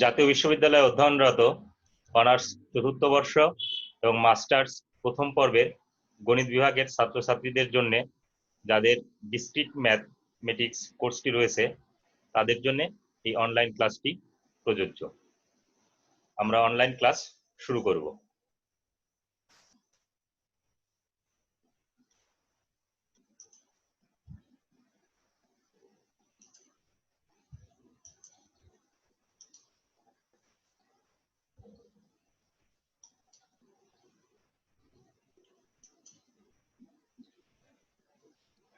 জাতীয় বিশ্ববিদ্যালয়ে অধ্যয়নরত অনার্স চতুর্থ বর্ষ এবং মাস্টার্স প্রথম পর্বের গণিত বিভাগের ছাত্রছাত্রীদের জন্য যাদের ডিসক্রিট ম্যাথমেটিক্স কোর্সটি রয়েছে তাদের জন্য এই অনলাইন ক্লাসটি প্রযোজ্য। আমরা অনলাইন ক্লাস শুরু করব।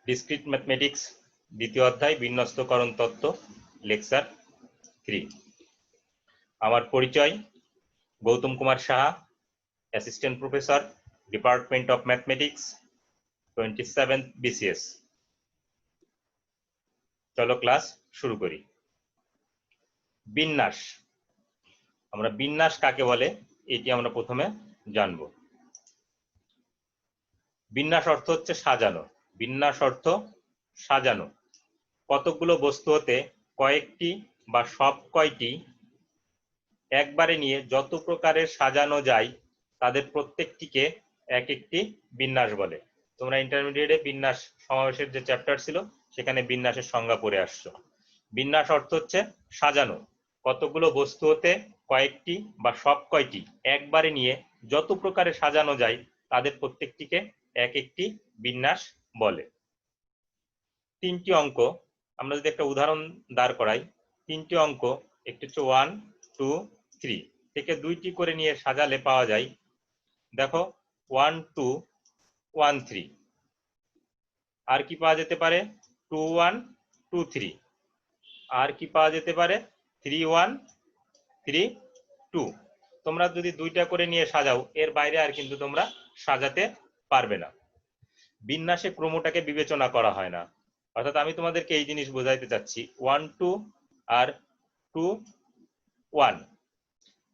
ডিসক্রিট ম্যাথমেটিক্স দ্বিতীয় অধ্যায় বিন্যস্তকরণ তত্ত্ব, লেকচার 3। আমার পরিচয় Gautam Kumar Saha, assistant professor, department of mathematics, 27th BCS। চলো ক্লাস শুরু করি। বিন্যাস, আমরা বিন্যাস কাকে বলে এটি আমরা প্রথমে জানব। বিন্যাস অর্থ হচ্ছে সাজানো। বিন্যাস অর্থ সাজানো। কতকগুলো বস্তু হতে কয়েকটি বা সব কয়টি একবারে নিয়ে যত প্রকারের সাজানো যায় তাদের প্রত্যেকটিকে এক একটি বিন্যাস বলে। তোমরা ইন্টারমিডিয়েটে বিন্যাস সমাবেশের যে চ্যাপ্টার ছিল সেখানে বিন্যাসের সংজ্ঞা পড়ে আসছো। বিন্যাস অর্থ হচ্ছে সাজানো। কতগুলো বস্তু হতে কয়েকটি বা সব কয়টি একবারে নিয়ে যত প্রকারে সাজানো যায় তাদের প্রত্যেকটিকে এক একটি বিন্যাস বলে। তিনটি অঙ্ক আমরা যদি একটা উদাহরণ দাঁড় করাই, তিনটি অঙ্ক একটি হচ্ছে 1, 2, 3 থেকে দুইটি করে নিয়ে সাজালে পাওয়া যায়, দেখো 1, 2, 1, 3। আর কি পাওয়া যেতে পারে 2, 1, 2, 3। আর কি পাওয়া যেতে পারে 3, 1, 3, 2। তোমরা যদি দুইটা করে নিয়ে সাজাও এর বাইরে আর কিন্তু তোমরা সাজাতে পারবে না। বিন্যাসে ক্রমটাকে বিবেচনা করা হয় না। অর্থাৎ আমি তোমাদেরকে এই জিনিস বোঝাইতে চাচ্ছি 1, 2 আর 2, 1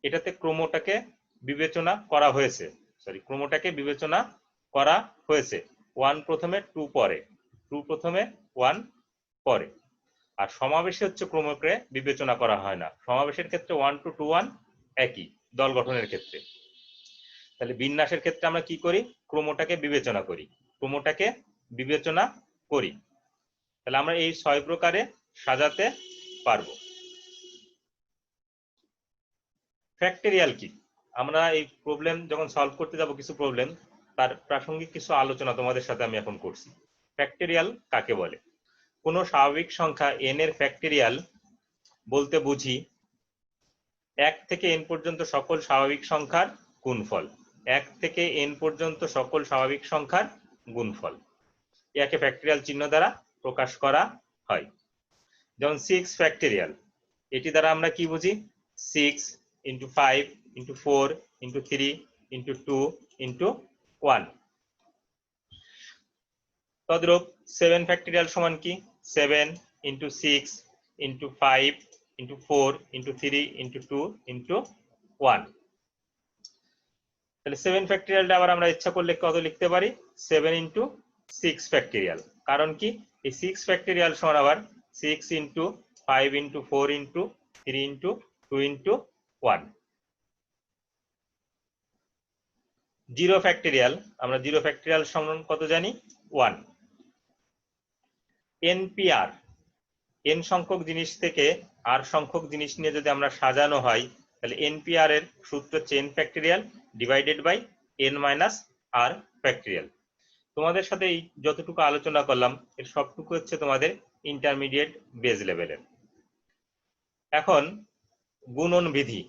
এটাতে ক্রমটাকে বিবেচনা করা হয়েছে। ক্রমটাকে বিবেচনা করা হয়েছে। 1 প্রথমে 2 পরে, 2 প্রথমে 1 পরে। আর সমাবেশে হচ্ছে ক্রমকে বিবেচনা করা হয় না। সমাবেশের ক্ষেত্রে 1, 2, 2, 1 একই দল গঠনের ক্ষেত্রে। তাহলে বিন্যাসের ক্ষেত্রে আমরা কি করি, ক্রমটাকে বিবেচনা করি। ক্রমটাকে বিবেচনা করি। তাহলে আমরা এই 6 প্রকারে সাজাতে পারবো। ফ্যাক্টরিয়াল কি, আমরা এই প্রবলেম যখন সলভ করতে যাব কিছু প্রবলেম তার প্রাসঙ্গিক কিছু আলোচনা তোমাদের সাথে আমি এখন করছি। ফ্যাক্টরিয়াল কাকে বলে? কোনো স্বাভাবিক সংখ্যা n এর ফ্যাক্টরিয়াল বলতে বুঝি 1 থেকে n পর্যন্ত সকল স্বাভাবিক সংখ্যার গুণফল। 1 থেকে n পর্যন্ত সকল স্বাভাবিক সংখ্যার গুণফল, একে ফ্যাক্টরিয়াল চিহ্ন দ্বারা প্রকাশ করা হয়। যেমন 6 ফ্যাক্টরিয়াল, এটি দ্বারা আমরা কি বুঝি 6 into 5 into 4 into 3 into 2 into 1। তদ্রূপ 7 ফ্যাক্টরিয়াল সমান কি 7 into 6 into 5 into 4 into 3 into 2 into 1। তাহলে 7 ফ্যাক্টরিয়ালটা আবার আমরা ইচ্ছা করলে কত লিখতে পারি 7 into 6 ফ্যাক্টরিয়াল। কারণ কি এই 6 ফ্যাক্টরিয়াল সমান আবার 6 into 5 into 4 into 3 into 2 into 1। 0 factorial, আমরা 0 ফ্যাক্টরিয়াল সমান কত জানি 1। npr, n সংখ্যক জিনিস থেকে r সংখ্যক জিনিস নিয়ে যদি আমরা সাজানো হয় তাহলে npr এর সূত্র হচ্ছে n factorial divided by n minus r factorial. তোমাদের সাথে এই যতটুকু আলোচনা করলাম এর সবটুকু হচ্ছে তোমাদের ইন্টারমিডিয়েট বেজ লেভেলের। এখন গুণন বিধি,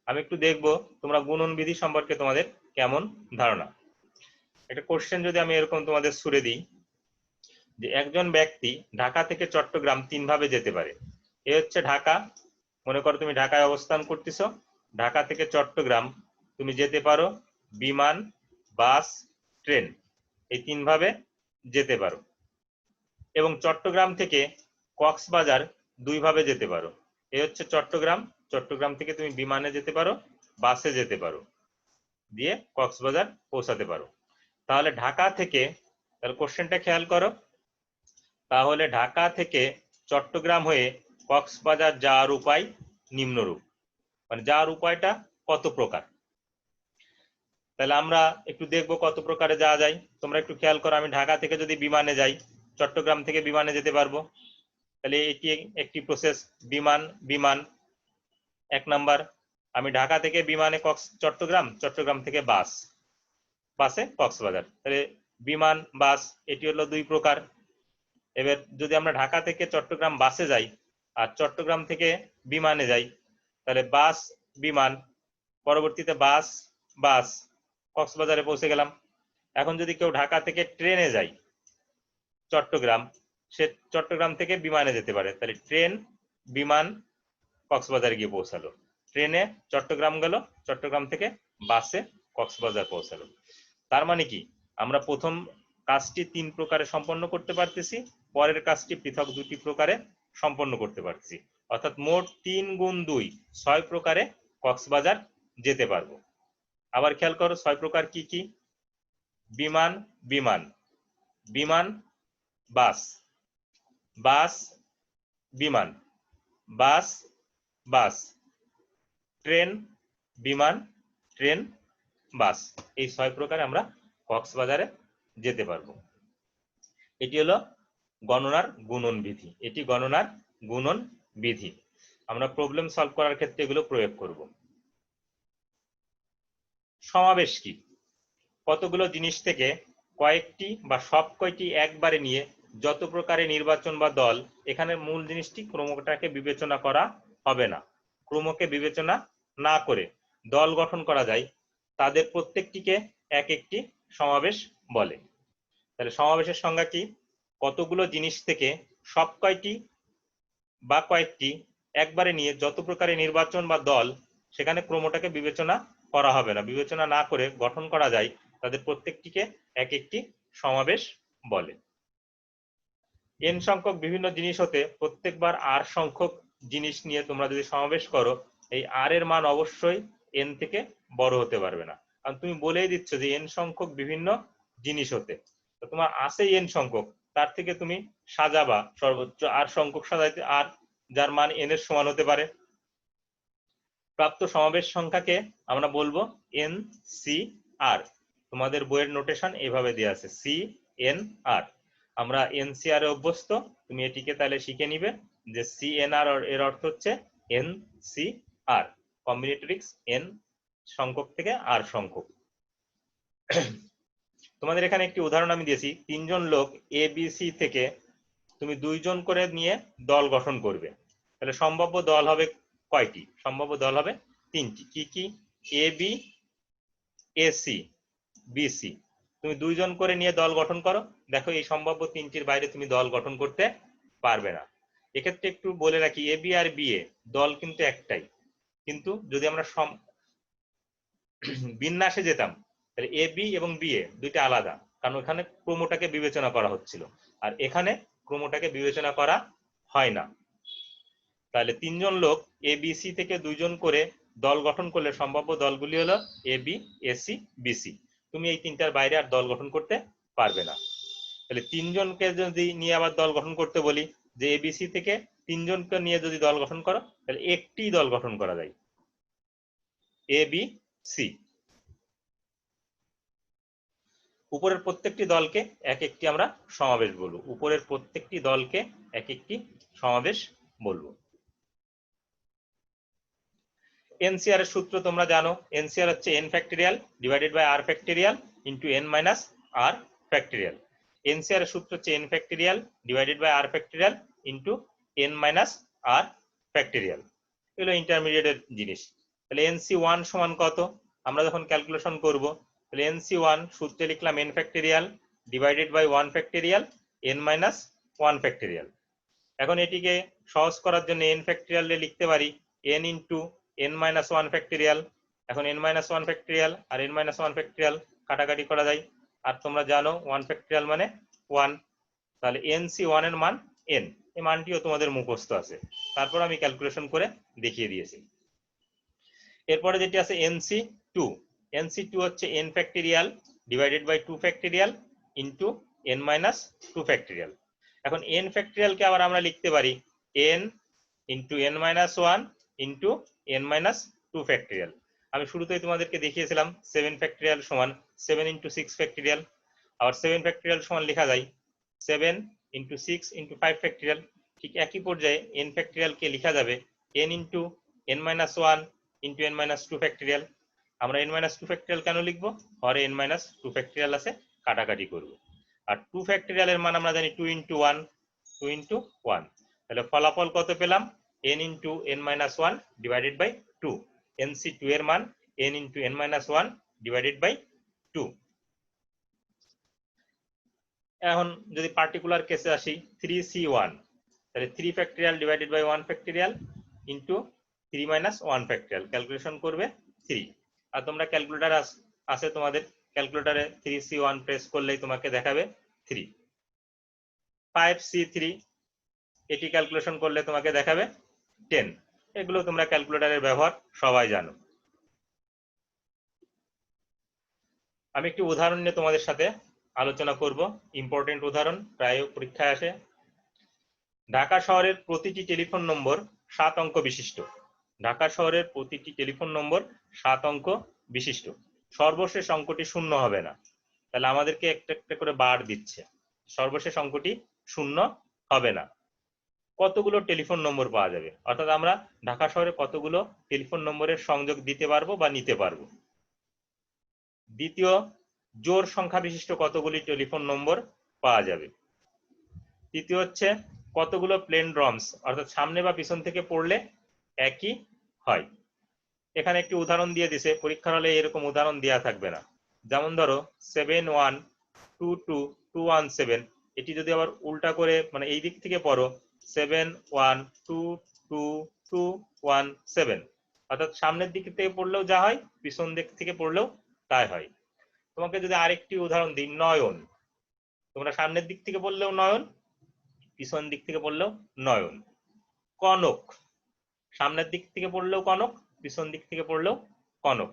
আমি একটু দেখবো তোমরা গুণন বিধি সম্পর্কে তোমাদের কেমন ধারণা। একটা কোশ্চেন যদি আমি এরকম তোমাদের ছুড়ে দিই যে একজন ব্যক্তি ঢাকা থেকে চট্টগ্রাম 3 ভাবে যেতে পারে। এ হচ্ছে ঢাকা, মনে করো তুমি ঢাকায় অবস্থান করতেছো, ঢাকা থেকে চট্টগ্রাম তুমি যেতে পারো বিমান, বাস, ট্রেন, এই 3 ভাবে যেতে পারো। এবং চট্টগ্রাম থেকে কক্সবাজার 2 ভাবে যেতে পারো। এ হচ্ছে চট্টগ্রাম, চট্টগ্রাম থেকে তুমি বিমানে যেতে পারো, বাসে যেতে পারো, দিয়ে কক্সবাজার পৌঁছাতে পারো। তাহলে ঢাকা থেকে, তাহলে কোশ্চেনটা খেয়াল করো, তাহলে ঢাকা থেকে চট্টগ্রাম হয়ে কক্সবাজার যাওয়ার উপায় নিম্নরূপ, মানে যার উপায়টা কত প্রকার। তাহলে আমরা একটু দেখবো কত প্রকারে যাওয়া যায়। তোমরা একটু খেয়াল করো, আমি ঢাকা থেকে যদি বিমানে যাই, চট্টগ্রাম থেকে বিমানে যেতে পারবো। তাহলে এটি একটি প্রসেস, বিমান বিমান। 1 নাম্বার, আমি ঢাকা থেকে বিমানে চট্টগ্রাম, চট্টগ্রাম থেকে বাসে কক্সবাজার। তাহলে বিমান বাস এটি হলো 2 প্রকার। এবার যদি আমরা ঢাকা থেকে চট্টগ্রাম বাসে যাই আর চট্টগ্রাম থেকে বিমানে যাই, তাহলে বাস বিমান, পরবর্তীতে বাস কক্সবাজারে পৌঁছে গেলাম। এখন যদি কেউ ঢাকা থেকে ট্রেনে যায় চট্টগ্রাম, সে চট্টগ্রাম থেকে বিমানে যেতে পারে। তাহলে ট্রেন বিমান কক্সবাজারে গিয়ে পৌঁছালো, ট্রেনে চট্টগ্রাম গেল, চট্টগ্রাম থেকে বাসে কক্সবাজার পৌঁছালো। তার মানে কি, আমরা প্রথম কাজটি 3 প্রকারে সম্পন্ন করতে পারতেছি, পরের কাজটি পৃথক 2টি প্রকারে সম্পন্ন করতে পারতেছি। অর্থাৎ মোট 3 গুণ 2 6 প্রকারে কক্সবাজার যেতে পারবো। আবার খেয়াল করো 6 প্রকার কি কি? বিমান বিমান, বিমান বাস, বাস বিমান, বাস বাস, ট্রেন বিমান, ট্রেন বাস। এই 6 প্রকারে আমরা কক্সবাজারে যেতে পারবো। এটি হলো গণনার গুণন বিধি, এটি গণনার গুণন বিধি। আমরা প্রবলেম সলভ করার ক্ষেত্রে এগুলো প্রয়োগ করব। সমাবেশ কি? কতগুলো জিনিস থেকে কয়েকটি বা সব কয়টি একবারে নিয়ে যত প্রকারে নির্বাচন বা দল, এখানে মূল জিনিসটি ক্রমটাকে বিবেচনা করা হবে না, ক্রমকে বিবেচনা না করে দল গঠন করা যায়, তাদের প্রত্যেকটিকে এক একটি সমাবেশ বলে। তাহলে সমাবেশের সংজ্ঞা কি? কতগুলো জিনিস থেকে সব কয়টি বা কয়েকটি একবারে নিয়ে যত প্রকারে নির্বাচন বা দল, সেখানে ক্রমটাকে বিবেচনা করা হবে না, বিবেচনা না করে গঠন করা যায়, তাদের প্রত্যেকটিকে এক একটি সমাবেশ বলে। এন সংখ্যক বিভিন্ন জিনিস হতে প্রত্যেকবার আর সংখ্যক জিনিস নিয়ে তোমরা যদি সমাবেশ করো, এই আর এর মান অবশ্যই এন থেকে বড় হতে পারবে না। কারণ তুমি বলেই দিচ্ছ যে এন সংখ্যক বিভিন্ন জিনিস হতে, তো তোমার আছে এন সংখ্যক, তার থেকে তুমি সাজাবা সর্বোচ্চ আর সংখ্যক সাজাইতে, আর যার মান এন এর সমান হতে পারে। প্রাপ্ত সমাবেশ সংখ্যাকে আমরা বলবো এন সি আর। তোমাদের বইয়ের নোটেশন এভাবে দেওয়া আছে, সি এন আর। আমরা এনসিআর এ অভ্যস্ত, তুমি এটিকে তাহলে শিখে নিবে যে সিএনআর এর অর্থ হচ্ছে এন সি আর, কম্বিনেটরিক্স এন সংখ্যক থেকে আর সংখ্যক। তোমাদের এখানে একটি উদাহরণ আমি দিয়েছি, 3 জন লোক এ বি সি থেকে তুমি 2 জন করে নিয়ে দল গঠন করবে। তাহলে সম্ভাব্য দল হবে কয়টি? সম্ভাব্য দল হবে 3টি। কি কি? A B, A C, B C. তুমি 2 জন করে নিয়ে দল গঠন করো, দেখো এই সম্ভাব্য 3টির বাইরে তুমি দল গঠন করতে পারবে না। এক্ষেত্রে একটু বলে রাখি, A B R B A দল কিন্তু একটাই, কিন্তু যদি আমরা বিন্যাসে যেতাম, তাহলে এ বি এবং বি এ দুইটা আলাদা, কারণ ওখানে ক্রমটাকে বিবেচনা করা হচ্ছিল, আর এখানে ক্রমটাকে বিবেচনা করা হয় না। তাহলে 3 জন লোক এ বি সি থেকে 2 জন করে দল গঠন করলে সম্ভাব্য দলগুলি হলো A B, A C, B C. তুমি এই 3টার বাইরে আর দল গঠন করতে পারবে না। তাহলে 3 জনকে যদি নিয়ে আবার দল গঠন করতে বলি, যে এ বি সি থেকে 3 জনকে নিয়ে যদি দল গঠন করো, তাহলে একটি দল গঠন করা যায়, এ বি সি। উপরের প্রত্যেকটি দলকে এক একটি আমরা সমাবেশ বলবো, উপরের প্রত্যেকটি দলকে এক একটি সমাবেশ বলবো। এনসিআর এর সূত্র তোমরা জানো, এনসিআর হচ্ছে n factorial divided by r factorial into n minus r factorial. NCR এর সূত্র হচ্ছে n factorial divided by r factorial into n minus r factorial. এগুলো ইন্টারমিডিয়েটের জিনিস। তাহলে NC1 সমান কত? আমরা যখন ক্যালকুলেশন করব, তাহলে NC1 সূত্রে লিখলাম n factorial divided by 1 factorial n minus 1 factorial. এখন এটিকে সহজ করার জন্য n ফ্যাক্টরিয়াল লিখতে পারি n into n minus 1 factorial. এখন n মাইনাস 1 ফ্যাক্টরিয়াল আর n মাইনাস 1 ফ্যাক্টরিয়াল কাটাকাটি করা যায়, আর তোমরা জানো 1 ফ্যাক্টরিয়াল মানে 1, তাহলে NC1 এর মান n, এই মানটিও তোমাদের মুখস্থ আছে, তারপর আমি ক্যালকুলেশন করে দেখিয়ে দিয়েছি। এরপরে যেটি আছে NC2, NC2 হচ্ছে n factorial divided by 2 factorial into n minus 2 factorial. এখন n ফ্যাক্টরিয়ালকে আবার আমরা লিখতে পারি n into n minus 1 into n minus 2 factorial. আমি শুরুতেই তোমাদেরকে দেখিয়েছিলাম 7 ফ্যাক্টোরিয়াল সমান 7 ইন্টু 6 ফ্যাক্টোরিয়াল। আবার 7 ফ্যাক্টোরিয়াল সমান লেখা যায় 7 ইন্টু 6 ইন্টু 5 ফ্যাক্টোরিয়াল। ঠিক একই পর্যায়ে n ফ্যাক্টোরিয়ালকে লেখা যাবে n into n minus 1 into n minus 2 factorial. আমরা n মাইনাস 2 ফ্যাক্টোরিয়াল কেন লিখবো? হরে n মাইনাস 2 ফ্যাক্টোরিয়াল আছে, কাটাকাটি করব। আর 2 ফ্যাক্টোরিয়ালের মান আমরা জানি 2 ইন্টু 1, 2 ইন্টু 1। তাহলে ফলাফল কত পেলাম? n into n minus 1 divided by 2। nc2 এর মান n into n minus 1 divided by 2। এখন যদি পার্টিকুলার কেসে আসি 3c1, তাহলে 3 factorial divided by 1 factorial into 3 minus 1 factorial, calculation করবে 3। আর তোমরা ক্যালকুলেটর আছে তোমাদের, ক্যালকুলেটরে 3c1 প্রেস করলেই তোমাকে দেখাবে 3। 5c3 এটি ক্যালকুলেশন করলে তোমাকে দেখাবে 10। এগুলো তোমরা ক্যালকুলেটরের ব্যবহার সবাই জানো। আমি একটি উদাহরণ নিয়ে তোমাদের সাথে আলোচনা করব, ইম্পর্টেন্ট উদাহরণ, প্রায় পরীক্ষায় আসে। ঢাকা শহরের প্রতিটি টেলিফোন নম্বর 7 অঙ্ক বিশিষ্ট। ঢাকা শহরের প্রতিটি টেলিফোন নম্বর 7 অঙ্ক বিশিষ্ট। সর্বশেষ অঙ্কটি শূন্য হবে না। তাহলে আমাদেরকে একটা একটা করে বার দিচ্ছে, সর্বশেষ অঙ্কটি শূন্য হবে না। কতগুলো টেলিফোন নম্বর পাওয়া যাবে, অর্থাৎ আমরা ঢাকা শহরে কতগুলো টেলিফোন নম্বরের সংযোগ দিতে পারবো বা নিতে পারবো। দ্বিতীয়, জোড় সংখ্যা বিশিষ্ট কতগুলি টেলিফোন নম্বর পাওয়া যাবে। তৃতীয় হচ্ছে কতগুলো প্লেন ড্রামস, অর্থাৎ সামনে বা পিছন থেকে পড়লে একই হয়। এখানে একটি উদাহরণ দিয়ে দিছে, পরীক্ষার হলে এরকম উদাহরণ দেওয়া থাকবে না। যেমন ধরো 71222117, এটি যদি আবার উল্টা করে মানে এই দিক থেকে পড়ো 71222217, অর্থাৎ সামনের দিক থেকে পড়লেও যা হয় পিছন দিক থেকে পড়লেও তাই হয়। তোমাকে যদি আরেকটি উদাহরণ দিই, নয়ন, তোমরা সামনের দিক থেকে পড়লেও নয়ন, পিছন দিক থেকে পড়লেও নয়ন। কনক, সামনের দিক থেকে পড়লেও কনক, পিছন দিক থেকে পড়লেও কনক।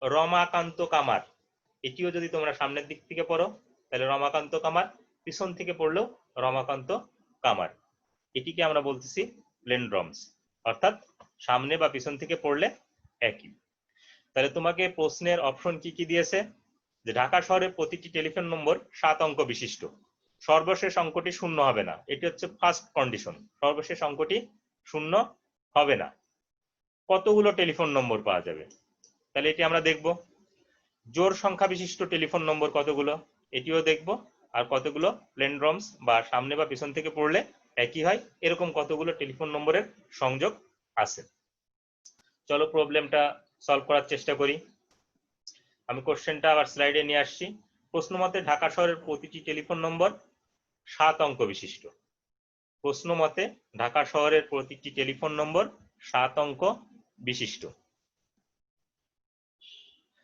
রমাকান্ত কামার, এটিও যদি তোমরা সামনের দিক থেকে পড়ো তাহলে রমাকান্ত কামার, পিছন থেকে পড়লেও রমাকান্ত কামার। এটিকে আমরা বলতেছি প্লেন ড্রামস, অর্থাৎ সামনে বা পিছন থেকে পড়লে একই। তাহলে তোমাকে প্রশ্নের অপশন কি কি দিয়েছে, যে ঢাকা শহরের প্রতিটি টেলিফোন নম্বর 7 অঙ্ক বিশিষ্ট, সর্বশেষ অঙ্কটি শূন্য হবে না, এটি হচ্ছে ফার্স্ট কন্ডিশন, সর্বশেষ অঙ্কটি শূন্য হবে না। কতগুলো টেলিফোন নম্বর পাওয়া যাবে, তাহলে এটি আমরা দেখব। জোড় সংখ্যা বিশিষ্ট টেলিফোন নম্বর কতগুলো, এটিও দেখব। আর কতগুলো প্লেন ড্রামস বা সামনে বা পিছন থেকে পড়লে একই হয়, এরকম কতগুলো টেলিফোন নম্বরের সংযোগ আছে। চলো প্রবলেমটা সলভ করার চেষ্টা করি। আমি কোশ্চেনটা আবার স্লাইডে নিয়ে আসছি। প্রশ্ন মতে ঢাকা শহরের প্রতিটি টেলিফোন নম্বর 7 অঙ্ক বিশিষ্ট। প্রশ্ন মতে ঢাকা শহরের প্রতিটি টেলিফোন নম্বর 7 অঙ্ক বিশিষ্ট।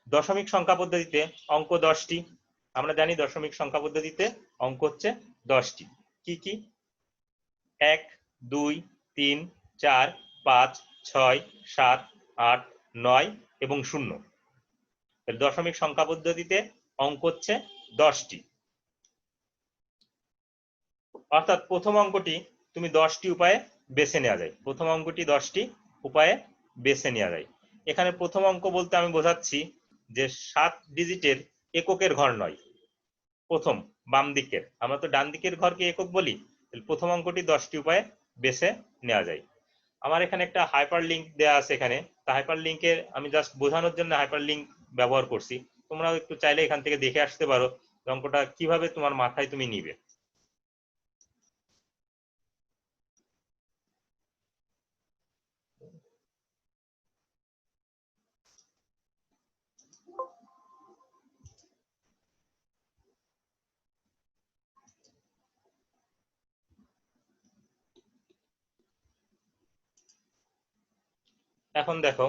দশমিক সংখ্যা পদ্ধতিতে অঙ্ক 10টি। আমরা জানি দশমিক সংখ্যা পদ্ধতিতে অঙ্ক হচ্ছে 10টি। কি কি? 1, 2, 3, 4, 5, 6, 7, 8, 9 এবং 0। দশমিক সংখ্যা পদ্ধতিতে অঙ্ক হচ্ছে 10টি, অর্থাৎ প্রথম অঙ্কটি তুমি 10টি উপায়ে বেছে নেওয়া যায়। প্রথম অঙ্কটি 10টি উপায়ে বেছে নেওয়া যায়। এখানে প্রথম অঙ্ক বলতে আমি বোঝাচ্ছি যে 7 ডিজিটের এককের ঘর নয়, প্রথম বাম দিকের, আমরা তো ডান দিকের ঘরকে একক বলি। প্রথম অঙ্কটি 10টি উপায়ে বেছে নেওয়া যায়। আমার এখানে একটা হাইপার লিঙ্ক দেওয়া আছে এখানে, তা হাইপার লিঙ্কের আমি জাস্ট বোঝানোর জন্য হাইপার লিঙ্ক ব্যবহার করছি। তোমরাও একটু চাইলে এখান থেকে দেখে আসতে পারো অঙ্কটা কিভাবে তোমার মাথায় তুমি নিবে। এখন দেখো,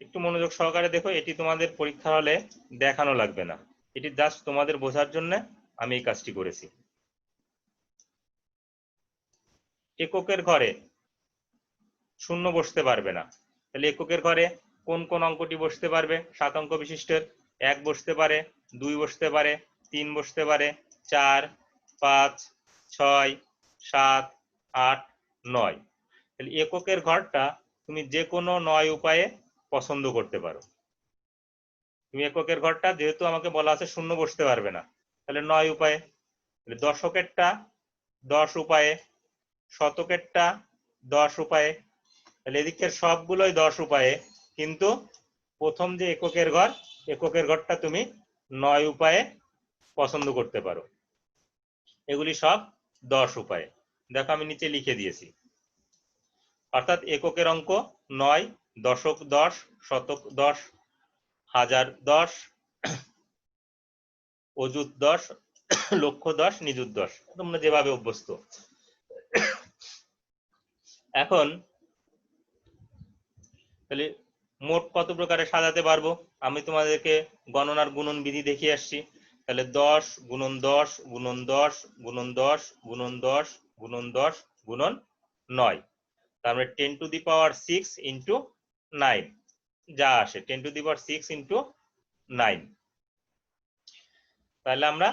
একটু মনোযোগ সহকারে দেখো, এটি তোমাদের পরীক্ষা হলে দেখানো লাগবে না, এটি জাস্ট তোমাদের বোঝার জন্য আমি এই কাজটি করেছি। এককের ঘরে শূন্য বসতে পারবে না, তাহলে এককের ঘরে কোন কোন অঙ্কটি বসতে পারবে? 7 অঙ্ক বিশিষ্টের 1 বসতে পারে, 2 বসতে পারে, 3 বসতে পারে, 4, 5, 6, 7, 8, 9। তাহলে এককের ঘরটা তুমি যে কোনো 9 উপায়ে পছন্দ করতে পারো। তুমি এককের ঘরটা যেহেতু আমাকে বলা আছে শূন্য বসতে পারবে না, তাহলে 9 উপায়ে। দশকেরটা 10 উপায়ে, শতকেরটা 10 উপায়ে, তাহলে এদিকের সবগুলোই 10 উপায়ে, কিন্তু প্রথম যে এককের ঘরটা তুমি 9 উপায়ে পছন্দ করতে পারো। এগুলি সব 10 উপায়ে। দেখো আমি নিচে লিখে দিয়েছি। অর্থাৎ এককের অঙ্ক 9, দশক 10, শতক 10, হাজার 10, অযুত 10, লক্ষ 10, নিযুত 10, তোমরা যেভাবে অভ্যস্ত। এখন তাহলে মোট কত প্রকারে সাজাতে পারবো? আমি তোমাদেরকে গণনার গুণন বিধি দেখিয়ে আসছি। তাহলে 10 গুণন 10 গুণন 10 গুণন 10 গুণন 10 গুণন 10 গুণন 9, তারপরে 10 টু দি পাওয়ার 6 ইন্টু 9 যা আসে, 10 টু দি পাওয়ার 6 ইন্টু 9। তাহলে আমরা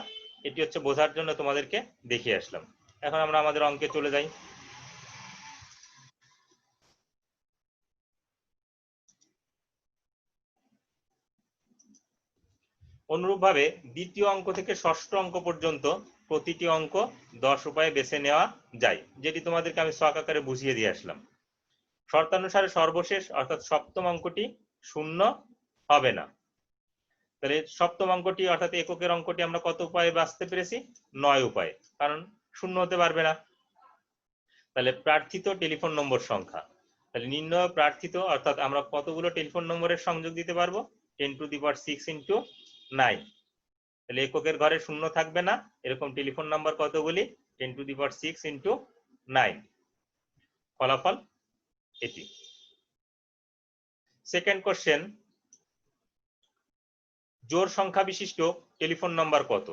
এটি হচ্ছে বোঝার জন্য তোমাদেরকে দেখিয়ে আসলাম। এখন আমরা আমাদের অঙ্কে চলে যাই। অনুরূপভাবে দ্বিতীয় অঙ্ক থেকে ষষ্ঠ অঙ্ক পর্যন্ত প্রতিটি অঙ্ক 10 উপায়ে বেছে নেওয়া যায়, যেটি তোমাদেরকে আমি ছক আকারে বুঝিয়ে দিয়ে আসলাম। শর্তানুসারে সর্বশেষ অর্থাৎ সপ্তম অঙ্কটি শূন্য হবে না। তাহলে সপ্তম অঙ্কটি অর্থাৎ এককের অঙ্কটি আমরা কত উপায়ে বাছতে পেরেছি? 9 উপায়ে, কারণ শূন্য হতে পারবে না। তাহলে প্রার্থিত টেলিফোন নম্বর সংখ্যা, তাহলে নির্ণয় প্রার্থিত অর্থাৎ আমরা কতগুলো টেলিফোন নম্বরের সংযোগ দিতে পারবো? 10 টু দি পাওয়ার 6 ইন্টু 9। তাহলে এককের ঘরে শূন্য থাকবে না, এরকম টেলিফোন নাম্বার কতগুলি? 10 টু দি পাওয়ার 6 ইন্টু 9। ফলাফল এটি। সেকেন্ড কোশ্চেন, জোড় সংখ্যা বিশিষ্ট টেলিফোন নাম্বার কত?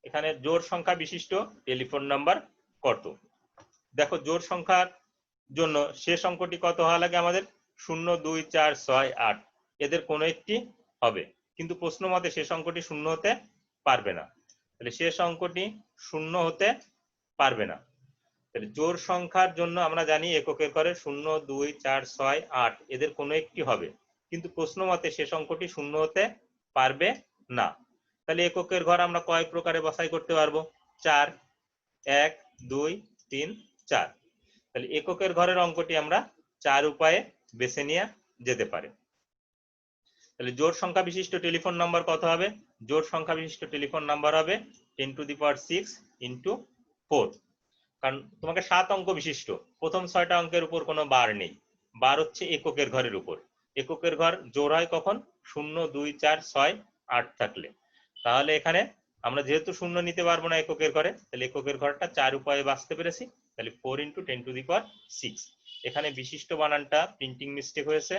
এখানে জোড় সংখ্যা বিশিষ্ট টেলিফোন নাম্বার কত? দেখো জোড় সংখ্যার জন্য শেষ অঙ্কটি কত হওয়া লাগে আমাদের? 0, 2, 4, 6, 8, এদের কোনো একটি হবে, কিন্তু প্রশ্ন মতে শেষ অঙ্কটি শূন্য হতে পারবে না। তাহলে শেষ অঙ্কটি শূন্য হতে পারবে না। তাহলে জোড় সংখ্যার জন্য আমরা জানি এককের ঘরে 0, 2, 4, 6, 8 এদের কোনো একটি হবে, কিন্তু প্রশ্ন মতে শেষ অঙ্কটি শূন্য হতে পারবে না। তাহলে এককের ঘর আমরা কয় প্রকারে বাছাই করতে পারবো? 4, 1, 2, 3, 4। তাহলে এককের ঘরের অঙ্কটি আমরা 4 উপায়ে বেছে নিয়ে যেতে পারে। তাহলে জোড় সংখ্যা বিশিষ্ট টেলিফোন নাম্বার কত হবে? জোড় সংখ্যা বিশিষ্ট টেলিফোন নাম্বার হবে 10 টু দি পাওয়ার 6 ইন্টু 4, কারণ তোমাকে 7 অঙ্ক বিশিষ্ট, প্রথম 6টা অঙ্কের উপর কোনো বার নেই, বার হচ্ছে এককের ঘরের উপর। এককের ঘর জোড় হয় কখন? 0, 2, 4, 6, 8 থাকলে। তাহলে এখানে আমরা যেহেতু শূন্য নিতে পারবো না এককের ঘরে, তাহলে এককের ঘরটা 4 উপায়ে বাছতে পেরেছি। তাহলে 4 ইন্টু 10 টু দি পাওয়ার 6। এখানে বিশিষ্ট বানানটা প্রিন্টিং মিস্টেক হয়েছে,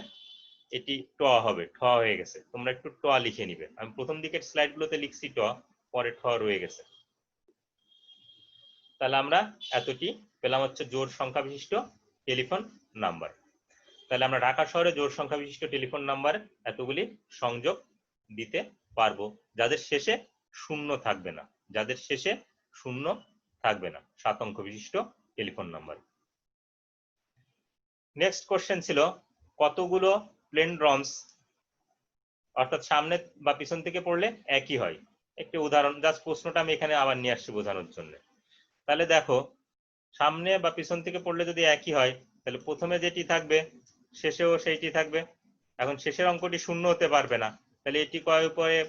এটি ট হবে, ঠ হয়ে গেছে, তোমরা একটু ট লিখে নিবে। আমি প্রথম দিকের স্লাইডগুলোতে লিখছি ট, পরে ঠ রয়ে গেছে। তাহলে আমরা এতটি পেলাম হচ্ছে জোড় সংখ্যা বিশিষ্ট টেলিফোন নাম্বার। তাহলে আমরা ঢাকা শহরে জোড় সংখ্যা বিশিষ্ট টেলিফোন নাম্বার এতগুলি সংযোগ দিতে পারবো, যাদের শেষে শূন্য থাকবে না, যাদের শেষে শূন্য থাকবে না, 7 অঙ্ক বিশিষ্ট টেলিফোন নাম্বার। নেক্সট কোশ্চেন ছিল কতগুলো প্লেনড্রমস অর্থাৎ সামনে বা পিছন থেকে পড়লে একই হয়? একটি উদাহরণ, জাস্ট প্রশ্নটা আমি এখানে আবার নিয়ে আসছি বোঝানোর জন্য। তাহলে দেখো সামনে বা পিছন থেকে পড়লে যদি একই হয়, তাহলে প্রথমে যেটি থাকবে শেষেও সেইটি থাকবে। এখন শেষের অঙ্কটি শূন্য হতে পারবে না, তাহলে এটি কয় উপায়ে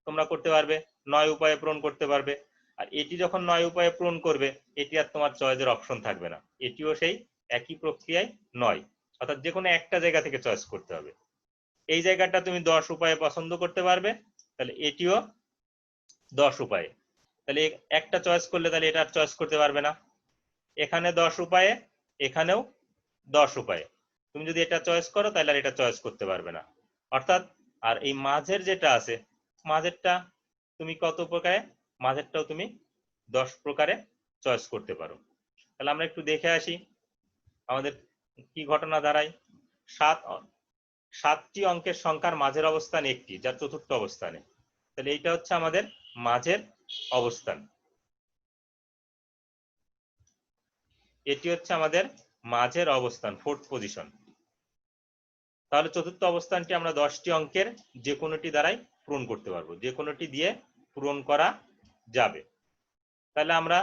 তোমরা করতে পারবে? 9 উপায়ে পূরণ করতে পারবে। আর এটি যখন 9 উপায়ে পূরণ করবে, এটি আর তোমার চয়েসের অপশন থাকবে না, এটিও সেই একই প্রক্রিয়ায় 9, অর্থাৎ যে কোনো একটা জায়গা থেকে চয়েস করতে হবে। এই জায়গাটা তুমি 10 উপায়ে পছন্দ করতে পারবে, তাহলে এটিও 10 উপায়ে। তাহলে একটা চয়েস করলে তাহলে এটা চয়েস করতে পারবে না। এখানে 10 উপায়ে, এখানেও 10 উপায়ে, তুমি যদি এটা চয়েস করো তাহলে আর এটা চয়েস করতে পারবে না। অর্থাৎ আর এই মাঝের যেটা আছে, মাঝেরটা তুমি কত প্রকারে? মাঝেরটাও তুমি 10 প্রকারে চয়েস করতে পারো। তাহলে আমরা একটু দেখে আসি আমাদের কি ঘটনা দাঁড়ায়। 7টি অঙ্কের সংখ্যার মাঝের অবস্থান একটি, যা চতুর্থ অবস্থানে। তাহলে এইটা হচ্ছে আমাদের মাঝের অবস্থান। এটি হচ্ছে আমাদের মাঝের অবস্থান, ফোর্থ পজিশন। তাহলে চতুর্থ অবস্থানটি আমরা 10টি অঙ্কের যে কোনোটি দ্বারাই পূরণ করতে পারবো, যে কোনোটি দিয়ে পূরণ করা যাবে। তাহলে আমরা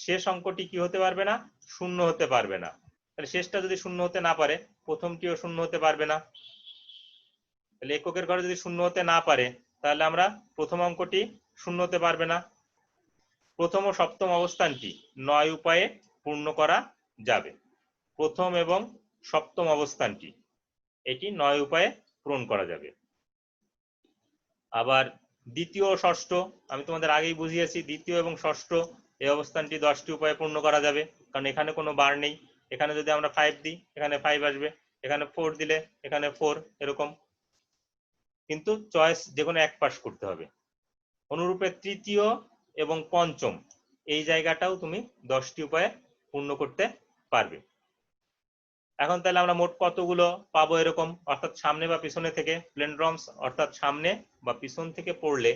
শেষ অঙ্কটি কি হতে পারবে না? শূন্য হতে পারবে না। তাহলে শেষটা যদি শূন্য হতে না পারে, প্রথমটিও শূন্য হতে পারবে না। তাহলে এককের ঘরে যদি শূন্য হতে না পারে, তাহলে আমরা প্রথম অঙ্কটি শূন্য হতে পারবে না। প্রথম ও সপ্তম অবস্থানটি 9 উপায়ে পূর্ণ করা যাবে। প্রথম এবং সপ্তম অবস্থানটি এটি 9 উপায়ে পূরণ করা যাবে। আবার দ্বিতীয় ও ষষ্ঠ, আমি তোমাদের আগেই বুঝিয়েছি, দ্বিতীয় এবং ষষ্ঠ এই অবস্থানটি 10টি উপায়ে পূর্ণ করা যাবে, কারণ এখানে কোনো বার নেই। এখানে যদি আমরা 5 দিই, এখানে 5 আসবে, এখানে 4 দিলে এখানে 4, এরকম। কিন্তু চয়েস যে কোনো এক পাশ করতে হবে। অনুরূপে তৃতীয় এবং পঞ্চম এই জায়গাটাও তুমি 10টি উপায়ে পূর্ণ করতে পারবে। এখন তাহলে আমরা মোট কতগুলো পাবো এরকম, অর্থাৎ সামনে বা পিছনে থেকে প্লেনড্রমস, অর্থাৎ সামনে বা পিছন থেকে পড়লে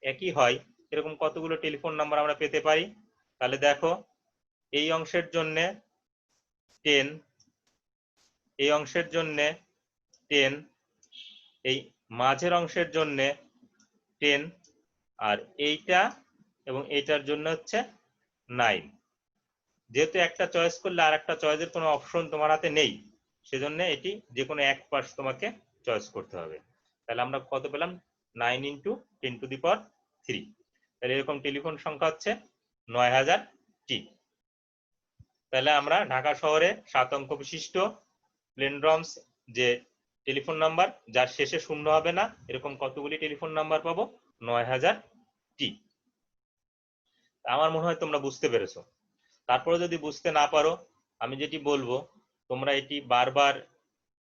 একই হয়, এরকম কতগুলো টেলিফোন নাম্বার আমরা পেতে পারি? তাহলে দেখো, এই অংশের জন্য 10, এই অংশের জন্য 10, এই মাঝের অংশের জন্য 10, আর এইটা এবং এইটার জন্য হচ্ছে 9। যেহেতু একটা চয়েস করলে আর একটা চয়েসের কোনো অপশন তোমার হাতে নেই, সেজন্য এটি যে কোনো এক পাশ তোমাকে চয়েস করতে হবে। তাহলে আমরা কত পেলাম? 9 × 10⁻3। তাহলে এরকম টেলিফোন সংখ্যা হচ্ছে 9000টি। তাহলে আমরা ঢাকা শহরে 7 অঙ্ক বিশিষ্ট প্লেনড্রমস যে টেলিফোন নাম্বার যার শেষে শূন্য হবে না, এরকম কতগুলি টেলিফোন নাম্বার পাবো? 9000টি। আমার মনে হয় তোমরা বুঝতে পেরেছো। তারপরে যদি বুঝতে না পারো, আমি যেটি বলবো, তোমরা এটি বারবার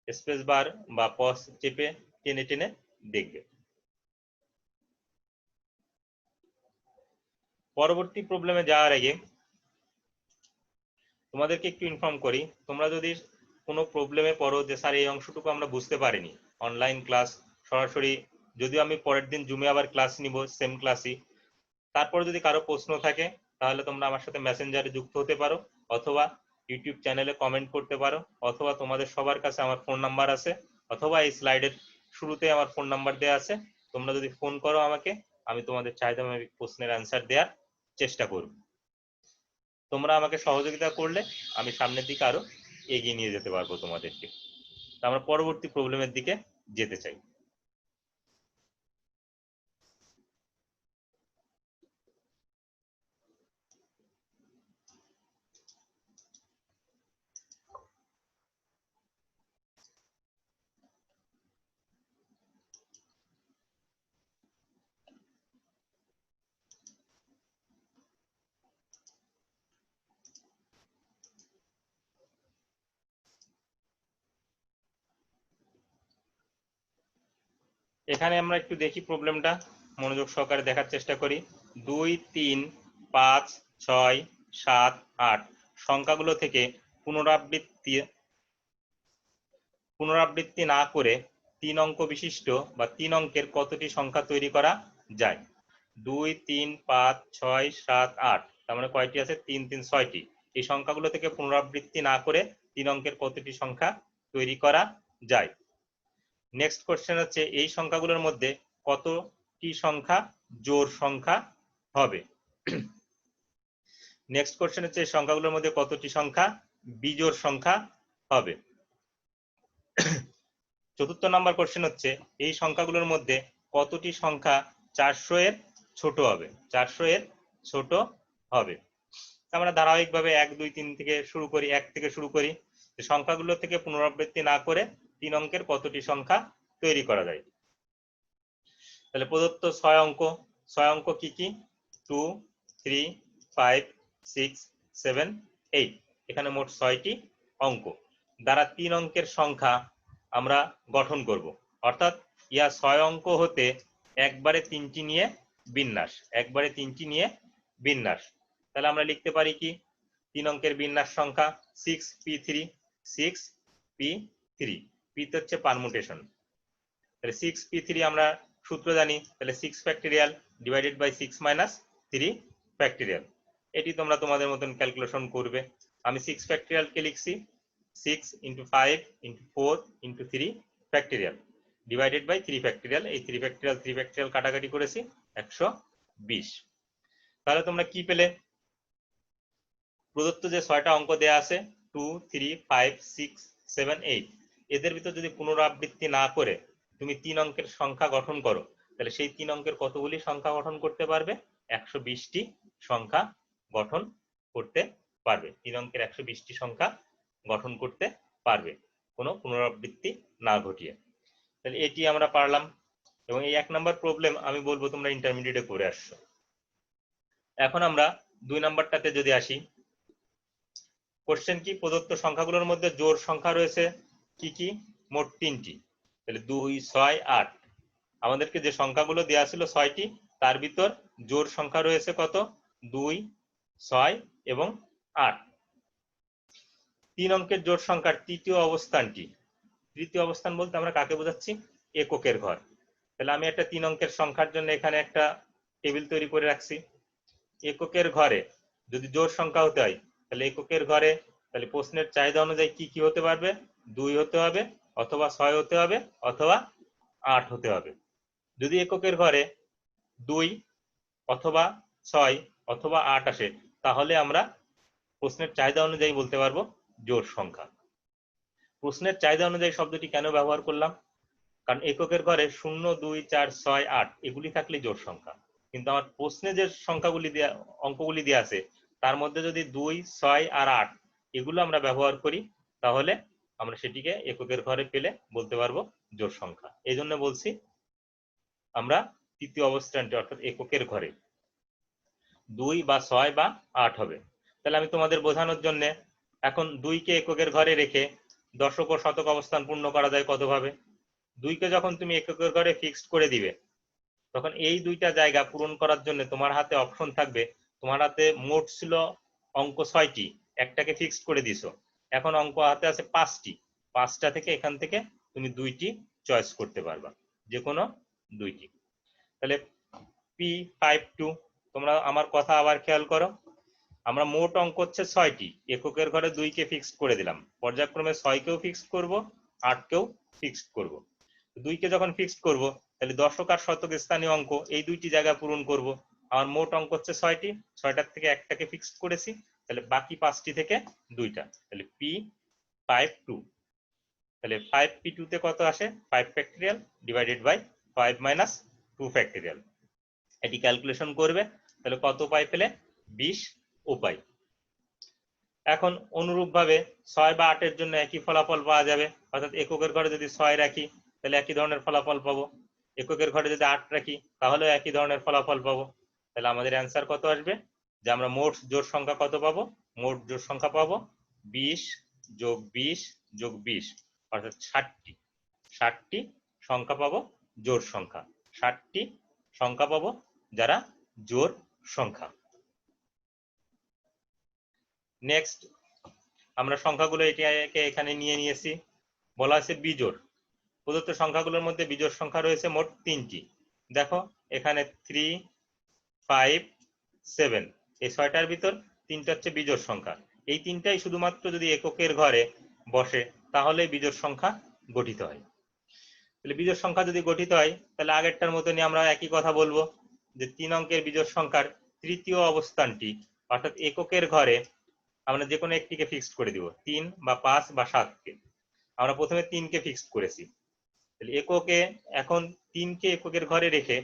স্পেস বার বা পজ চেপে টেনে টেনে দেখবে। পরবর্তী প্রবলেমে যাওয়ার আগে তোমাদেরকে একটু ইনফর্ম করি, তোমরা যদি কোনো প্রবলেমে পড়ো যে স্যার এই অংশটুকু আমরা বুঝতে পারিনি, অনলাইন ক্লাস সরাসরি, যদিও আমি পরের দিন জুমে আবার ক্লাস নিব সেম ক্লাসই, তারপরে যদি কারো প্রশ্ন থাকে তাহলে তোমরা আমার সাথে মেসেঞ্জারে যুক্ত হতে পারো, অথবা ইউটিউব চ্যানেলে কমেন্ট করতে পারো, অথবা তোমাদের সবার কাছে আমার ফোন নাম্বার আছে, অথবা এই স্লাইডের শুরুতে আমার ফোন নাম্বার দেওয়া আছে। তোমরা যদি ফোন করো আমাকে, আমি তোমাদের চাহিদা মোতাবেক প্রশ্নের অ্যান্সার দেওয়ার চেষ্টা করব। তোমরা আমাকে সহযোগিতা করলে আমি সামনের দিকে আরো এগিয়ে নিয়ে যেতে পারবো তোমাদেরকে। আমরা পরবর্তী প্রবলেমের দিকে যেতে চাই। এখানে আমরা একটু দেখি প্রবলেমটা, মনোযোগ সহকারে দেখার চেষ্টা করি। 2, 3, 5, 6, 7, 8 সংখ্যাগুলো থেকে পুনরাবৃত্তি না করে 3 অঙ্ক বিশিষ্ট বা 3 অঙ্কের কতটি সংখ্যা তৈরি করা যায়? 2, 3, 5, 6, 7, 8, তার মানে কয়টি আছে? 3, 3, 6টি। এই সংখ্যাগুলো থেকে পুনরাবৃত্তি না করে 3 অঙ্কের কতটি সংখ্যা তৈরি করা যায়? নেক্সট কোশ্চেন হচ্ছে, এই সংখ্যাগুলোর মধ্যে কতটি সংখ্যা জোড় সংখ্যা হবে? নেক্সট কোশ্চেন হচ্ছে, এই সংখ্যাগুলোর মধ্যে কতটি সংখ্যা বিজোড় সংখ্যা হবে? চতুর্থ নাম্বার কোশ্চেন হচ্ছে, এই সংখ্যাগুলোর মধ্যে কতটি সংখ্যা 400 এর ছোট হবে? 400 এর ছোট হবে। আমরা ধারাবাহিকভাবে 1, 2, 3 থেকে শুরু করি, 1 থেকে শুরু করি। সংখ্যাগুলো থেকে পুনরাবৃত্তি না করে 3 অঙ্কের কতটি সংখ্যা তৈরি করা যায়? তাহলে প্রদত্ত 6 অঙ্ক কি কি? 2, 3, 5, 6, 7, 8, এখানে মোট 6টি অঙ্ক দ্বারা 3 অঙ্কের সংখ্যা আমরা গঠন করব। অর্থাৎ ইয়া 6 অঙ্ক হতে একবারে 3টি নিয়ে বিন্যাস, একবারে 3টি নিয়ে বিন্যাস। তাহলে আমরা লিখতে পারি কি? 3 অঙ্কের বিন্যাস সংখ্যা 6p3, 6p3, p হচ্ছে পারমুটেশন। তাহলে 6p3 আমরা সূত্র জানি, তাহলে 6 ফ্যাক্টরিয়াল ডিভাইডেড বাই 6 - 3 ফ্যাক্টরিয়াল। এটি তোমরা তোমাদের মতন ক্যালকুলেশন করবে। আমি 6 ফ্যাক্টরিয়াল কে লিখছি 6 × 5 × 4 × 3 ফ্যাক্টরিয়াল ডিভাইডেড বাই 3 ফ্যাক্টরিয়াল। এই 3 ফ্যাক্টরিয়াল কাটাকাটি করেছি 120। তাহলে তোমরা কি পেলে? প্রদত্ত যে 6টা অঙ্ক দেয়া আছে 2, 3, 5, 6, 7, 8 এদের ভিতর যদি পুনরাবৃত্তি না করে তুমি 3 অঙ্কের সংখ্যা গঠন করো, তাহলে সেই 3 অঙ্কের কতগুলি সংখ্যা গঠন করতে পারবে? 120টি সংখ্যা গঠন করতে পারবে। 3 অঙ্কের 120টি সংখ্যা গঠন করতে পারবে কোনো পুনরাবৃত্তি না ঘটিয়ে। তাহলে এটি আমরা পারলাম, এবং এই 1 নম্বর প্রবলেম আমি বলবো তোমরা ইন্টারমিডিয়েটে করে আসছো। এখন আমরা 2 নম্বরটাতে যদি আসি, কোশ্চেন কি? প্রদত্ত সংখ্যাগুলোর মধ্যে জোড় সংখ্যা রয়েছে কি কি? মোট 3টি। তাহলে 2, 6, 8। আমাদেরকে যে সংখ্যাগুলো দেওয়া ছিল 6টি, তার ভিতর জোড় সংখ্যা রয়েছে কত? 2, 6 এবং 8। 3 অঙ্কের জোড় সংখ্যার তৃতীয় অবস্থানটি, তৃতীয় অবস্থান বলতে আমরা কাকে বোঝাচ্ছি? এককের ঘর। তাহলে আমি একটা 3 অঙ্কের সংখ্যার জন্য এখানে একটা টেবিল তৈরি করে রাখছি। এককের ঘরে যদি জোড় সংখ্যা হতে হয়, তাহলে এককের ঘরে তাহলে প্রশ্নের চাহিদা অনুযায়ী কি কি হতে পারবে? 2 হতে হবে, অথবা 6 হতে হবে, অথবা 8 হতে হবে। যদি এককের ঘরে 2 অথবা 6 অথবা 8 আসে, তাহলে আমরা প্রশ্নের চাহিদা অনুযায়ী বলতে পারবো জোড় সংখ্যা। প্রশ্নের চাহিদা অনুযায়ী শব্দটি কেন ব্যবহার করলাম? কারণ এককের ঘরে 0, 2, 4, 6, 8 এগুলি থাকলে জোড় সংখ্যা, কিন্তু আমার প্রশ্নে যে সংখ্যাগুলি দেয়া, অঙ্কগুলি দেওয়া আছে, তার মধ্যে যদি 2, 6 আর 8 এগুলো আমরা ব্যবহার করি, তাহলে আমরা সেটিকে এককের ঘরে পেলে বলতে পারবো জোড় সংখ্যা। এই জন্য বলছি আমরা তৃতীয় অবস্থানটি অর্থাৎ এককের ঘরে 2 বা 6 বা 8 হবে। তাহলে আমি তোমাদের বোঝানোর জন্য এখন 2কে এককের ঘরে রেখে দশক ও শতক অবস্থান পূর্ণ করা যায় কতভাবে? 2কে যখন তুমি এককের ঘরে ফিক্সড করে দিবে, তখন এই 2টা জায়গা পূরণ করার জন্য তোমার হাতে অপশন থাকবে। তোমার হাতে মোট ছিল অঙ্ক 6টি, একটাকে ফিক্সড করে দিছো, এখন অঙ্ক হাতে আছে 5টি। 5টা থেকে এখান থেকে তুমি 2টি চয়েস করতে পারবা, যে কোনো 2টি। তাহলে P52, তোমরা আমার কথা আবার খেয়াল করো। আমরা মোট অঙ্ক হচ্ছে 6টি, এককের ঘরে 2কে ফিক্সড করে দিলাম, পর্যায়ক্রমে 6কেও ফিক্সড করব, 8কেও ফিক্সড করব। 2কে যখন ফিক্সড করব, তাহলে দশক আর শতক স্থানীয় অঙ্ক এই 2টি জায়গা পূরণ করব। আমার মোট অঙ্ক হচ্ছে 6টি, 6টার থেকে একটাকে ফিক্সড করেছি, তাহলে বাকি 5টি থেকে 2টা, তাহলে P52। তাহলে 5P2 তে কত আসে? 5 ফ্যাক্টরিয়াল ডিভাইডেড বাই 5 - 2 ফ্যাক্টরিয়াল। এটি ক্যালকুলেশন করবে, তাহলে কত উপায় পেলে? 20 উপায়। এখন অনুরূপভাবে 6 বা 8 এর জন্য একই ফলাফল পাওয়া যাবে, অর্থাৎ এককের ঘরে যদি 6 রাখি তাহলে একই ধরনের ফলাফল পাবো, এককের ঘরে যদি 8 রাখি তাহলেও একই ধরনের ফলাফল পাবো। তাহলে আমাদের অ্যান্সার কত আসবে? যে আমরা মোট জোড় সংখ্যা কত পাবো? মোট জোড় সংখ্যা পাবো 20 + 20 + 20, অর্থাৎ 60টি। 60টি সংখ্যা পাবো জোড় সংখ্যা, 60টি সংখ্যা পাবো যারা জোড় সংখ্যা। নেক্সট আমরা সংখ্যাগুলো এটাকে এখানে নিয়ে নিয়েছি, বলা আছে বিজোড়। প্রদত্ত সংখ্যাগুলোর মধ্যে বিজোড় সংখ্যা রয়েছে মোট 3টি। দেখো এখানে 3, 5, 7 এই 6টার ভিতর 3টা হচ্ছে বিজোড় সংখ্যা। এই 3টাই শুধুমাত্র যদি এককের ঘরে বসে তাহলে বিজোড় সংখ্যা গঠিত হয়। তাহলে বিজোড় সংখ্যা যদি গঠিত হয়, তাহলে আগেরটার মতনই আমরা একই কথা বলবো যে 3 অঙ্কের বিজোড় সংখ্যার তৃতীয় অবস্থানটি অর্থাৎ এককের ঘরে আমরা যে কোনো একটিকে ফিক্সড করে দিব, 3 বা 5 বা 7কে। আমরা প্রথমে 3কে ফিক্সড করেছি, তাহলে এককে এখন 3কে এককের ঘরে রেখে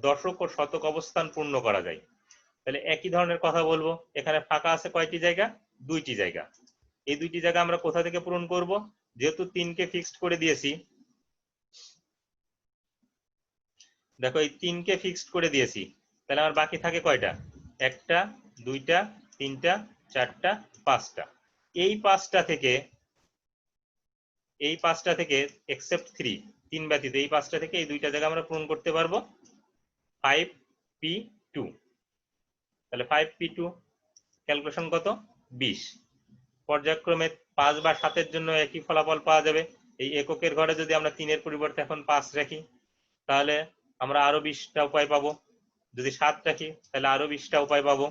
দশক ও শতক অবস্থান পূর্ণ করা যায়। তাহলে একই ধরনের কথা বলবো, এখানে ফাঁকা আছে কয়টি জায়গা? 2টি জায়গা। এই 2টি জায়গা আমরা কোথা থেকে পূরণ করব? যেহেতু 3কে ফিক্সড করে দিয়েছি, দেখো এই 3কে ফিক্সড করে দিয়েছি, তাহলে আমার বাকি থাকে কয়টা? 1টা, 2টা, 3টা, 4টা, 5টা। এই 5টা থেকে এক্সেপ্ট 3 ব্যতীত এই 5টা থেকে এই 2টা জায়গা আমরা পূরণ করতে পারবো 5P2। তাহলে 5P2 ক্যালকুলেশন কত? 20। পর্যায়ক্রমে 5 বা 7 এর জন্য একই ফলাফল পাওয়া যাবে। এই এককের ঘরে যদি আমরা 3 এর পরিবর্তে এখন 5 রাখি, তাহলে আমরা আরো 20টা উপায় পাবো। যদি 7 রাখি তাহলে আরো 20টা উপায় পাবো।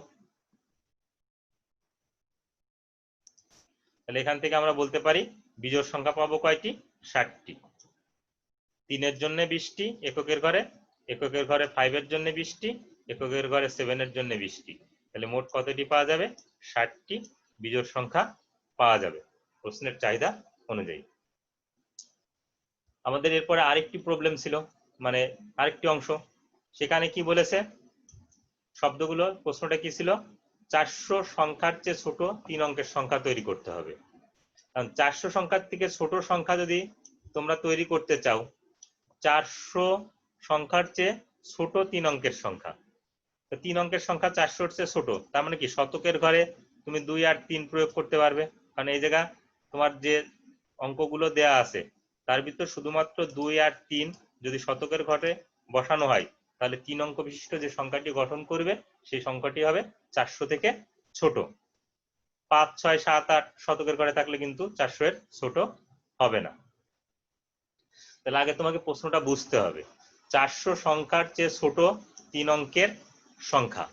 তাহলে এখান থেকে আমরা বলতে পারি বিজোড় সংখ্যা পাবো কয়টি? 60টি। 3 এর জন্য 20টি এককের ঘরে, এককের ঘরে 5 এর জন্য 20টি, এককের ঘরে 7 এর জন্য 20টি। তাহলে মোট কতটি পাওয়া যাবে? 60টি বিজোড় সংখ্যা পাওয়া যাবে প্রশ্নের চাহিদা অনুযায়ী। আমাদের এরপরে আরেকটি প্রবলেম ছিল, মানে আরেকটি অংশ, সেখানে কি বলেছে শব্দগুলো, প্রশ্নটা কি ছিল? 400 সংখ্যার চেয়ে ছোট 3 অঙ্কের সংখ্যা তৈরি করতে হবে। কারণ 400 সংখ্যার থেকে ছোট সংখ্যা যদি তোমরা তৈরি করতে চাও, 400 সংখ্যার চেয়ে ছোট 3 অঙ্কের সংখ্যা, 3 অঙ্কের সংখ্যা 400-র চেয়ে ছোট, তার মানে কি শতকের ঘরে তুমি 2 আর 3 প্রয়োগ করতে পারবে। কারণ এই জায়গা তোমার যে অঙ্কগুলো দেয়া আছে তার ভিতর শুধুমাত্র 2 আর 3 যদি শতকের ঘরে বসানো হয়, তাহলে 3 অঙ্ক বিশিষ্ট যে সংখ্যাটি গঠন করবে সেই সংখ্যাটি হবে 400 থেকে ছোট। 5, 6, 7, 8 শতকের ঘরে থাকলে কিন্তু 400-এর ছোট হবে না। তাহলে আগে তোমাকে প্রশ্নটা বুঝতে হবে, 400 সংখ্যার চেয়ে ছোট 3 অঙ্কের সংখ্যা।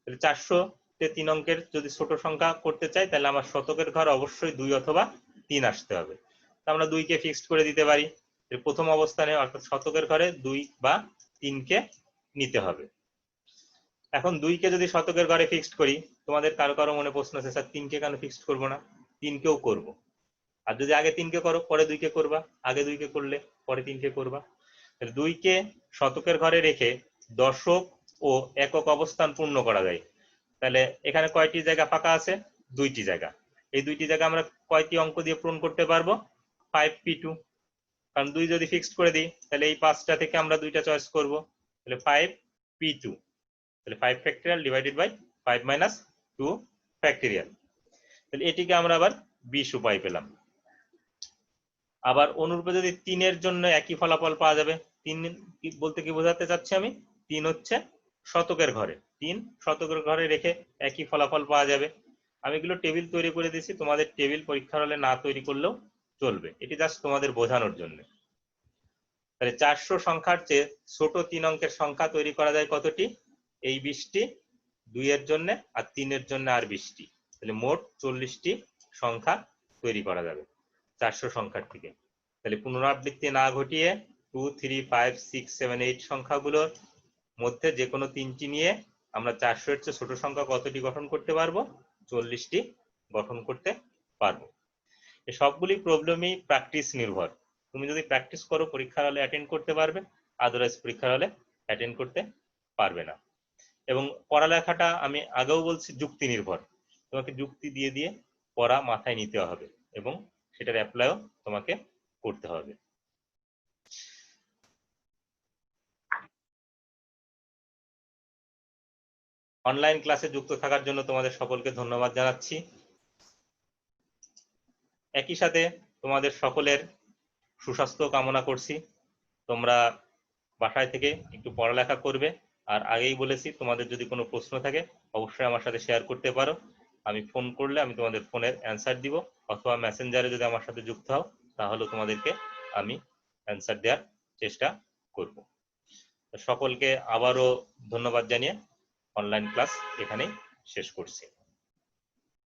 তাহলে 400 তে 3 অঙ্কের যদি ছোট সংখ্যা করতে চাই, তাহলে আমার শতকের ঘর অবশ্যই 2 অথবা 3 আসতে হবে। তা আমরা 2 কে ফিক্সড করে দিতে পারি। এর প্রথম অবস্থানে অর্থাৎ শতকের ঘরে 2 বা 3 কে নিতে হবে। এখন 2 কে যদি শতকের ঘরে ফিক্সড করি, তোমাদের কারো কারো মনে প্রশ্ন আছে, স্যার 3 কে কেন ফিক্সড করব না? 3 কেও করব। আর যদি আগে 3 কে করো পরে 2 কে করবা, আগে 2 কে করলে পরে 3 কে করবা। তাহলে 2 কে শতকের ঘরে রেখে দশক ও একক অবস্থান পূর্ণ করা যায়। তাহলে এখানে কয়টি জায়গা ফাঁকা আছে? 2টি জায়গা। এই 2টি জায়গা আমরা কয়টি অঙ্ক দিয়ে পূরণ করতে পারবো? 5p2। কারণ 2 যদি ফিক্সড করে দিই, তাহলে এই 5টা থেকে আমরা 2টা চয়েস করব। তাহলে 5p2, তাহলে 5 factorial divided by 5 minus 2 factorial. তাহলে এটিকে আমরা আবার 20 উপায় পেলাম। আবার অনুরূপে যদি 3 এর জন্য একই ফলাফল পাওয়া যাবে। 3 বলতে কি বোঝাতে চাচ্ছি আমি? 3 হচ্ছে শতকের ঘরে, 3 শতকের ঘরে রেখে একই ফলাফল পাওয়া যাবে। আমি এগুলো টেবিল তৈরি করে দিয়েছি, তোমাদের টেবিল পরীক্ষার হলে না তৈরি করলেও চলবে, এটি জাস্ট তোমাদের বোঝানোর জন্য। তাহলে 400 সংখ্যার চেয়ে ছোট 3 অঙ্কের সংখ্যা তৈরি করা যায় কতটি? এই 20টি, 2 এর জন্য আর 3 এর জন্য আর 20টি। তাহলে মোট 40টি সংখ্যা তৈরি করা যাবে 400 সংখ্যার থেকে। তাহলে পুনরাবৃত্তি না ঘটিয়ে 2, 3, 5, 6, 7, 8 সংখ্যাগুলোর মধ্যে যে কোনো 3টি নিয়ে আমরা 400 এর চেয়ে ছোট সংখ্যা কতটি গঠন করতে পারবো? 40টি গঠন করতে পারবো। এই সবগুলি প্রবলেমই প্র্যাকটিস নির্ভর। তুমি যদি প্র্যাকটিস করো পরীক্ষার হলে অ্যাটেন্ড করতে পারবে, আদারওয়াইজ পরীক্ষার হলে অ্যাটেন্ড করতে পারবে না। এবং পড়ালেখাটা আমি আগেও বলছি যুক্তি নির্ভর, তোমাকে যুক্তি দিয়ে দিয়ে পড়া মাথায় নিতে হবে এবং সেটার অ্যাপ্লাইও তোমাকে করতে হবে। অনলাইন ক্লাসে যুক্ত থাকার জন্য তোমাদের সকলকে ধন্যবাদ জানাচ্ছি। একই সাথে তোমাদের সকলের সুস্বাস্থ্য কামনা করছি। তোমরা বাসায় থেকে একটু পড়ালেখা করবে। আর আগেই বলেছি, তোমাদের যদি কোনো প্রশ্ন থাকে অবশ্যই আমার সাথে শেয়ার করতে পারো। আমি ফোন করলে আমি তোমাদের ফোনের অ্যান্সার দিব, অথবা মেসেঞ্জারে যদি আমার সাথে যুক্ত হও তাহলে তোমাদেরকে আমি অ্যান্সার দেওয়ার চেষ্টা করব। সকলকে আবারও ধন্যবাদ জানিয়ে অনলাইন ক্লাস এখানেই শেষ করছি।